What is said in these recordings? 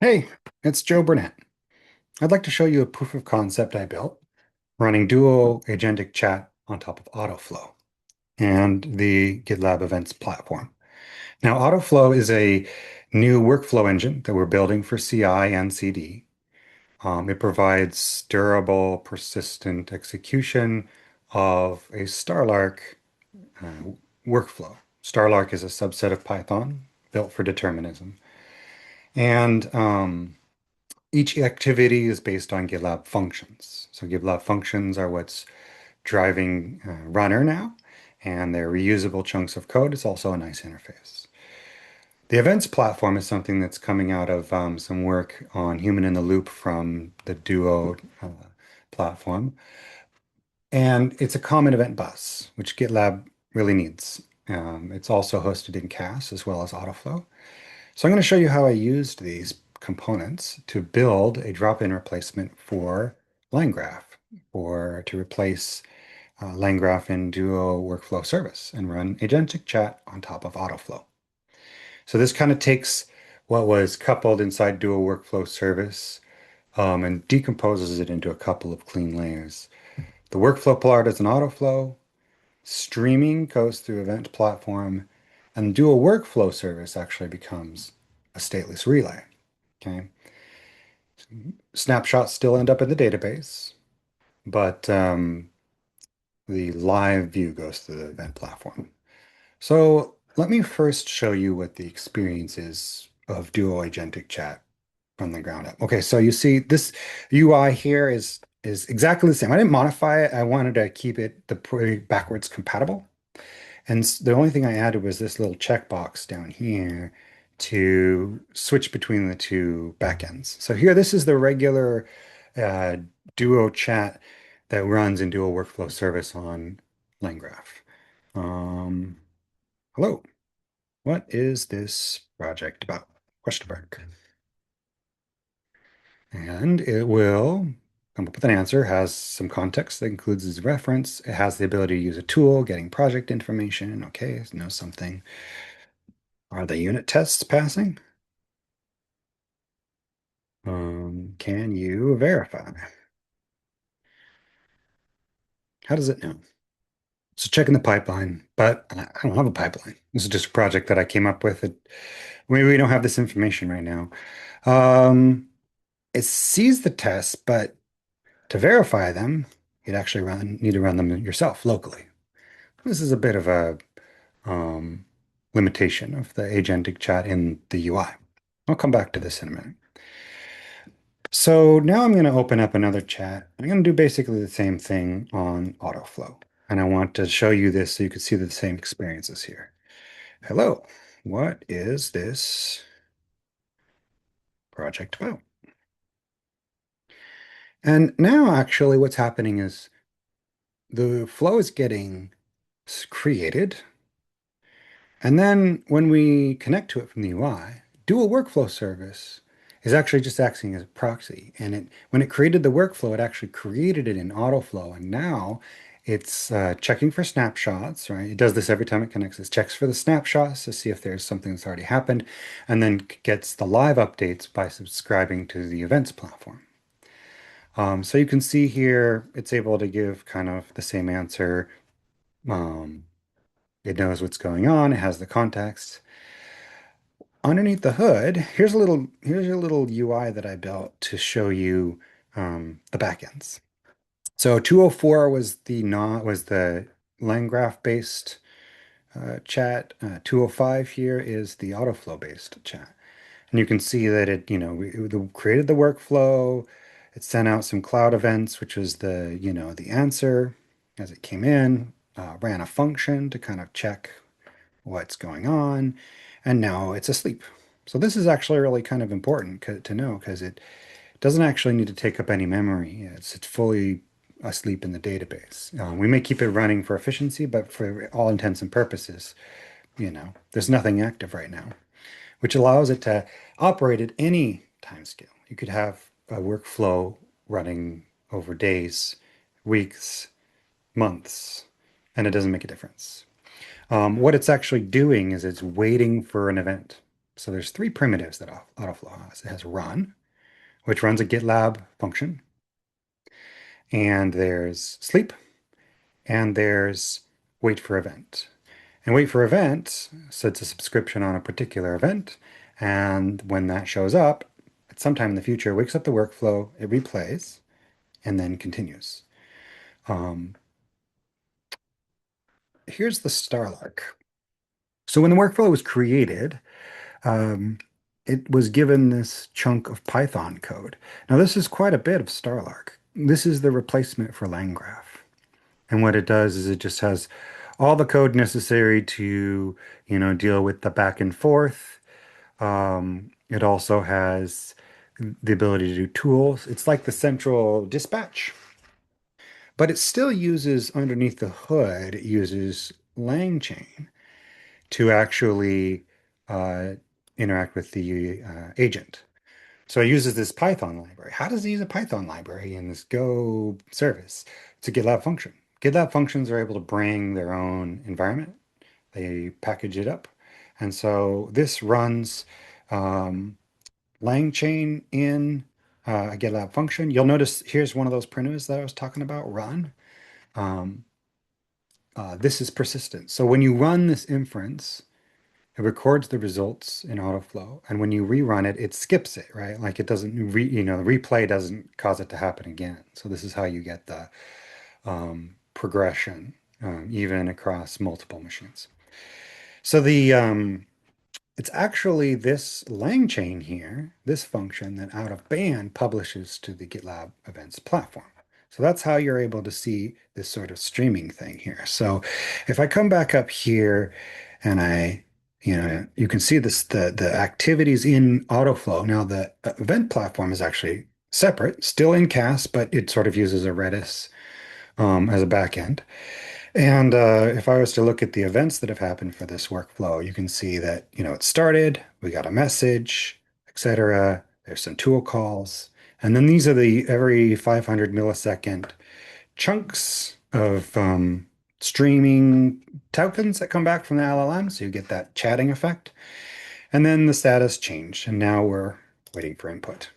Hey, it's Joe Burnett. I'd like to show you a proof of concept I built running Duo Agentic Chat on top of Autoflow and the GitLab Events platform. Now, Autoflow is a new workflow engine that we're building for CI and CD. It provides durable, persistent execution of a Starlark uh, workflow. Starlark is a subset of Python built for determinism. And each activity is based on GitLab functions. So GitLab functions are what's driving Runner now, and they're reusable chunks of code. It's also a nice interface. The events platform is something that's coming out of some work on human in the loop from the Duo platform. And it's a common event bus, which GitLab really needs. It's also hosted in CAS as well as Autoflow. So I'm going to show you how I used these components to build a drop-in replacement for Langraph, or to replace Langraph in Duo Workflow Service and run Agentic Chat on top of Autoflow. So this kind of takes what was coupled inside Duo Workflow Service and decomposes it into a couple of clean layers. The workflow part is an Autoflow, streaming goes through event platform, and Duo Workflow Service actually becomes a stateless relay. Okay. Snapshots still end up in the database, but the live view goes to the event platform. So let me first show you what the experience is of Duo Agentic Chat from the ground up. Okay, so you see this UI here is exactly the same. I didn't modify it. I wanted to keep it backwards compatible. And the only thing I added was this little checkbox down here to switch between the two backends. So here, this is the regular uh, Duo chat that runs in Duo Workflow Service on Langraph. Um, Hello, what is this project about? Question mark. And it will come up with an answer, has some context that includes its reference. It has the ability to use a tool, getting project information. Okay, knows something. Are the unit tests passing? Can you verify? How does it know? So checking the pipeline, but I don't have a pipeline. This is just a project that I came up with. Maybe we don't have this information right now. Um, it sees the tests, but to verify them, you'd actually need to run them yourself locally. This is a bit of a um, limitation of the agentic chat in the UI. I'll come back to this in a minute. So now I'm going to open up another chat. I'm going to do basically the same thing on Autoflow. And I want to show you this so you can see the same experiences here. Hello, what is this project about? And now actually what's happening is the flow is getting created. And then when we connect to it from the UI, Dual Workflow Service is actually just acting as a proxy. And when it created the workflow, it actually created it in autoflow. And now it's checking for snapshots, right? It does this every time it connects. It checks for the snapshots to see if there's something that's already happened, and then gets the live updates by subscribing to the events platform. So you can see here, it's able to give kind of the same answer. Um, it knows what's going on. It has the context. Underneath the hood, here's a little UI that I built to show you the backends. So 204 was the not was the LangGraph based chat. 205 here is the Autoflow based chat. And you can see that it created the workflow. It sent out some cloud events, which was the answer as it came in, ran a function to kind of check what's going on, and now it's asleep. So this is actually really kind of important to know because it doesn't actually need to take up any memory. It's fully asleep in the database. We may keep it running for efficiency, but for all intents and purposes, there's nothing active right now, which allows it to operate at any time scale. You could have a workflow running over days, weeks, months, and it doesn't make a difference. What it's actually doing is it's waiting for an event. So there's three primitives that Autoflow has. It has run, which runs a GitLab function, and there's sleep, and there's wait for event. And wait for event sets a subscription on a particular event, and when that shows up, at some time in the future, wakes up the workflow, it replays, and then continues. Um, Here's the Starlark. So when the workflow was created, um, it was given this chunk of Python code. Now, this is quite a bit of Starlark. This is the replacement for Langraph. And what it does is it just has all the code necessary to, deal with the back and forth. It also has the ability to do tools. It's like the central dispatch, but it still uses underneath the hood, it uses Langchain to actually uh, interact with the agent. So it uses this Python library. How does it use a Python library in this Go service? It's a GitLab function. GitLab functions are able to bring their own environment. They package it up. And so this runs um, Langchain in a GitLab function. You'll notice here's one of those primitives that I was talking about, run. Um, this is persistent. So when you run this inference, it records the results in Autoflow, and when you rerun it, it skips it, right? Like it doesn't the replay doesn't cause it to happen again. So this is how you get the progression even across multiple machines. So it's actually this Langchain here, this function that out of band publishes to the GitLab events platform. So that's how you're able to see this sort of streaming thing here. So if I come back up here and you can see this the activities in Autoflow. Now the event platform is actually separate, still in CAS, but it sort of uses a Redis as a backend. And if I was to look at the events that have happened for this workflow, you can see that, it started, we got a message, etc. There's some tool calls. And then these are the every 500 millisecond chunks of streaming tokens that come back from the LLM. So you get that chatting effect. And then the status changed. And now we're waiting for input.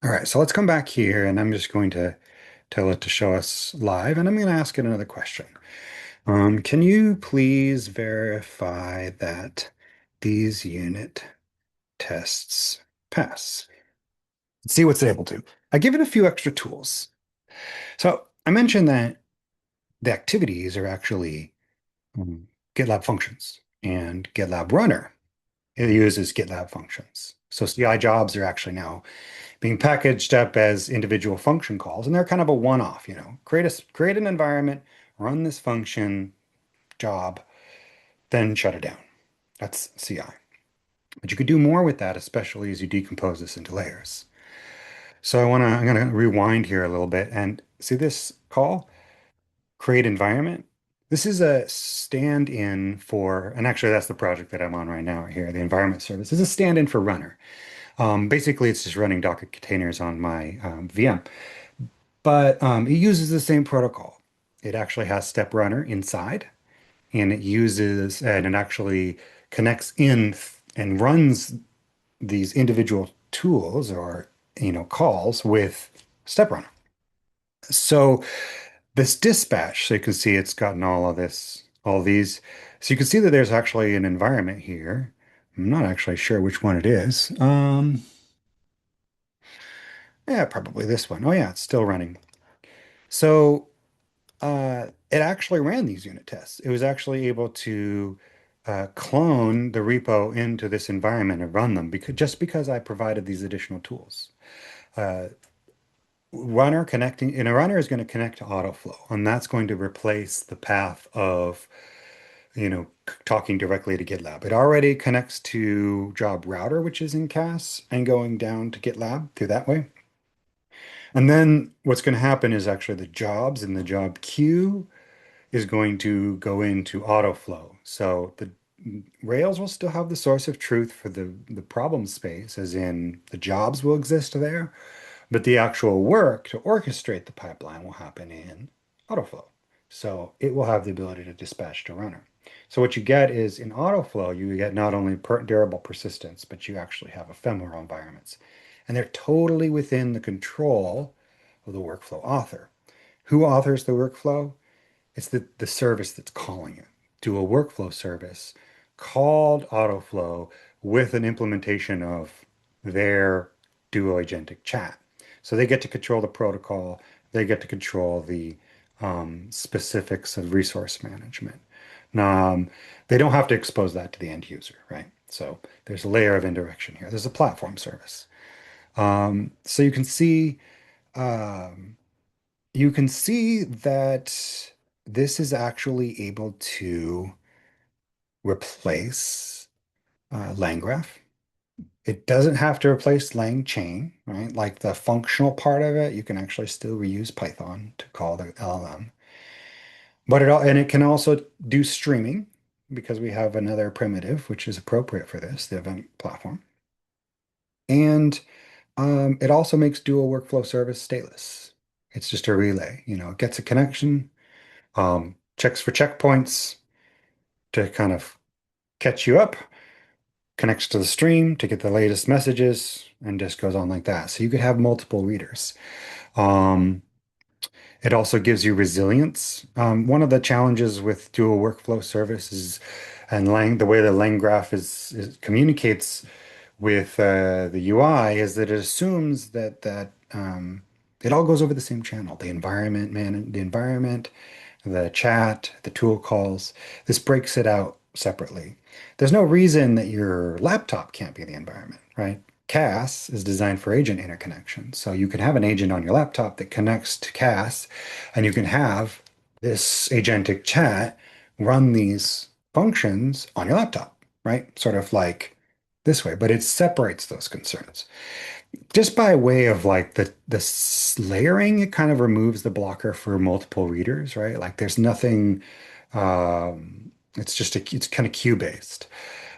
All right, so let's come back here and I'm just going to tell it to show us live. And I'm going to ask it another question. Can you please verify that these unit tests pass? Let's see what's able to. I give it a few extra tools. So I mentioned that the activities are actually GitLab functions and GitLab Runner. It uses GitLab functions. So CI jobs are actually now being packaged up as individual function calls, and they're kind of a one-off, create an environment, run this function job, then shut it down. That's CI. But you could do more with that, especially as you decompose this into layers. So I'm gonna rewind here a little bit and see this call, create environment. This is a stand-in for, and actually that's the project that I'm on right now here, the environment service. This is a stand-in for runner. Basically, it's just running Docker containers on my VM, but it uses the same protocol. It actually has step runner inside, and it actually connects in and runs these individual tools or calls with StepRunner. So this dispatch, so you can see it's gotten all these. So you can see that there's actually an environment here. I'm not actually sure which one it is. Yeah, probably this one. Oh yeah, it's still running. So it actually ran these unit tests. It was actually able to clone the repo into this environment and run them because I provided these additional tools. Uh, a runner is going to connect to Autoflow, and that's going to replace the path of, talking directly to GitLab. It already connects to job router, which is in CAS, and going down to GitLab through that way. And then what's going to happen is actually the jobs in the job queue is going to go into Autoflow. So the Rails will still have the source of truth for the problem space, as in the jobs will exist there, but the actual work to orchestrate the pipeline will happen in Autoflow. So it will have the ability to dispatch to runner. So what you get is in Autoflow, you get not only durable persistence, but you actually have ephemeral environments. And they're totally within the control of the workflow author. Who authors the workflow? It's the service that's calling it. Do a workflow service called Autoflow with an implementation of their Duo Agentic Chat. So they get to control the protocol, they get to control the specifics of resource management. Um, they don't have to expose that to the end user, right? So there's a layer of indirection here. There's a platform service. So um, you can see that this is actually able to replace Langraph. It doesn't have to replace Langchain, right? Like the functional part of it, you can actually still reuse Python to call the LLM. And it can also do streaming because we have another primitive which is appropriate for this, the event platform. And it also makes Duo Workflow Service stateless. It's just a relay, it gets a connection, checks for checkpoints to kind of catch you up, connects to the stream to get the latest messages, and just goes on like that. So you could have multiple readers. Um, it also gives you resilience. One of the challenges with Duo Workflow Service is, and the way the Langgraph communicates with the UI is that it assumes that it all goes over the same channel. The environment, the chat, the tool calls. This breaks it out separately. There's no reason that your laptop can't be the environment, right? CAS is designed for agent interconnection. So you can have an agent on your laptop that connects to CAS, and you can have this agentic chat run these functions on your laptop, right? Sort of like this way, but it separates those concerns just by way of like the layering. It kind of removes the blocker for multiple readers, right? Like there's nothing. It's kind of queue based.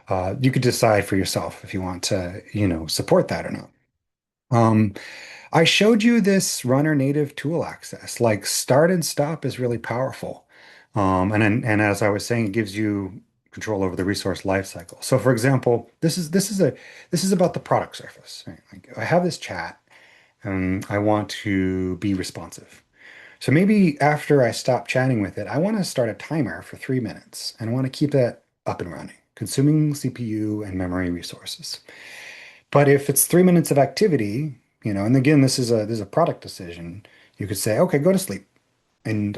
You could decide for yourself if you want to, support that or not. Um, I showed you this runner native tool access. Like start and stop is really powerful. And as I was saying, it gives you control over the resource lifecycle. So for example, this is about the product surface, right? Like I have this chat and I want to be responsive. So maybe after I stop chatting with it, I want to start a timer for 3 minutes and I want to keep that up and running, consuming CPU and memory resources. But if it's 3 minutes of activity, and again, this is a product decision. You could say, okay, go to sleep, and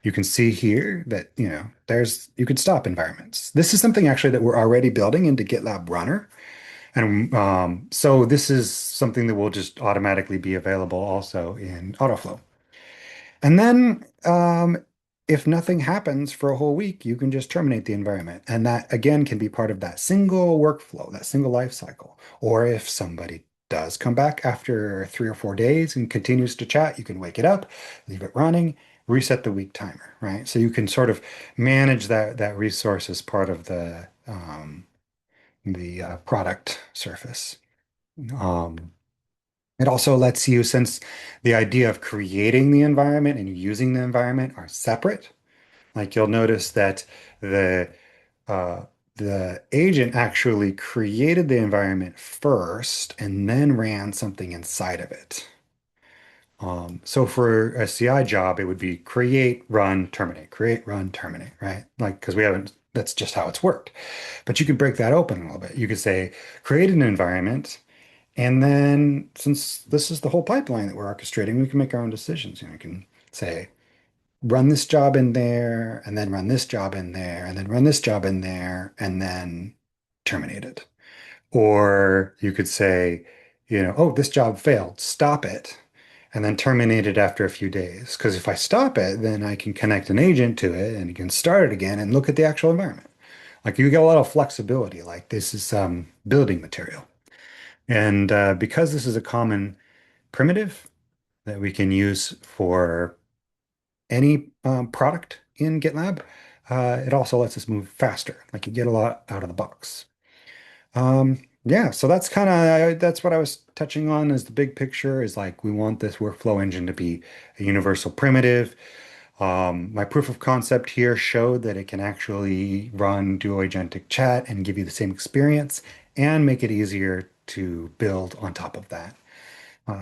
you can see here that you could stop environments. This is something actually that we're already building into GitLab Runner, and so this is something that will just automatically be available also in Autoflow. And then if nothing happens for a whole week, you can just terminate the environment. And that again can be part of that single workflow, that single life cycle. Or if somebody does come back after 3 or 4 days and continues to chat, you can wake it up, leave it running, reset the week timer, right? So you can sort of manage that resource as part of the product surface. Um, it also lets you, since the idea of creating the environment and using the environment are separate, like you'll notice that the uh, the agent actually created the environment first and then ran something inside of it. So for a CI job, it would be create, run, terminate, right? Like, because we haven't, that's just how it's worked. But you could break that open a little bit. You could say, create an environment. And then since this is the whole pipeline that we're orchestrating, we can make our own decisions. We can say, run this job in there, and then run this job in there, and then run this job in there, and then terminate it. Or you could say, oh, this job failed, stop it, and then terminate it after a few days. Because if I stop it, then I can connect an agent to it and you can start it again and look at the actual environment. Like you get a lot of flexibility. Like this is building material. And because this is a common primitive that we can use for any product in GitLab, it also lets us move faster. Like you get a lot out of the box. Yeah, so that's what I was touching on as the big picture is like we want this workflow engine to be a universal primitive. My proof of concept here showed that it can actually run Duo Agentic Chat and give you the same experience and make it easier to build on top of that.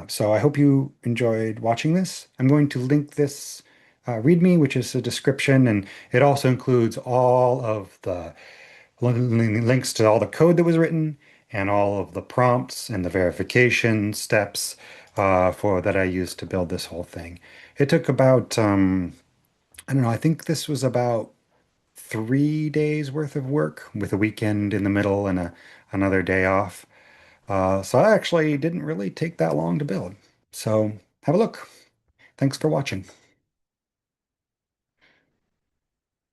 So I hope you enjoyed watching this. I'm going to link this README, which is a description, and it also includes all of the links to all the code that was written and all of the prompts and the verification steps for that I used to build this whole thing. It took about I don't know, I think this was about 3 days worth of work with a weekend in the middle and another day off. So I actually didn't really take that long to build. So have a look. Thanks for watching.